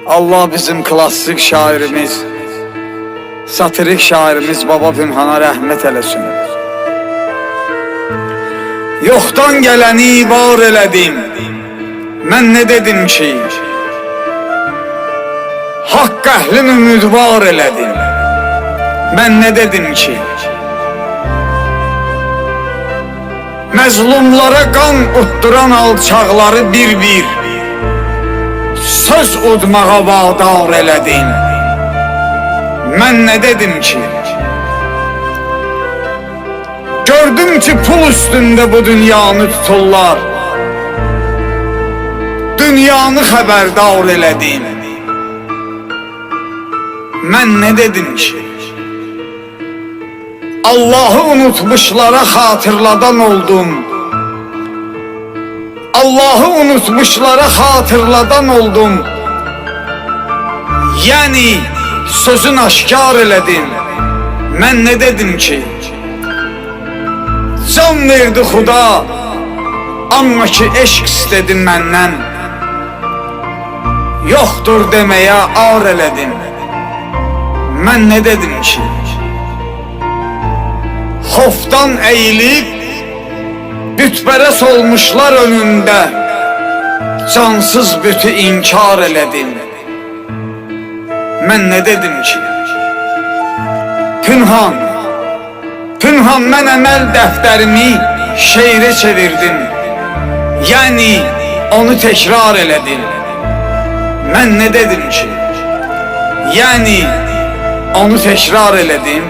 Allah bizim klassik şairimiz, satirik şairimiz Baba Pünhana rəhmət eləsin. Yoxdan gələni var elədim, mən nə dedim ki? Haqq əhlin ümidvar elədim, mən nə dedim ki? Məzlumlara qan utduran alçaqları bir-bir söz udmağa vadar elədim, mən nə dedim ki? Gördüm ki pul üstündə bu dünyanı tuturlar, dünyanı xəbərdar elədim, mən nə dedim ki? Allah'ı unutmuşlara hatırladan oldum, Allah'ı unutmuşlara hatırladan oldum. Yani sözün aşkar elədim, mən nə dedim ki? Can verdi Xuda, amma ki eşq istedi məndən. Yoxdur deməyə ar elədim, mən nə dedim ki? Xofdan əyilib bütpərəst olmuşlar önündə cansız bütü inkar elədim, mən nə dedim ki? Pünhan, Pünhan mən əməl dəftərimi şeirə çevirdim, yəni onu təkrar elədim, mən nə dedim ki? Yəni onu təkrar elədim,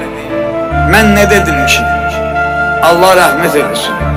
mən nə dedim ki? Allah rəhmət eləsin.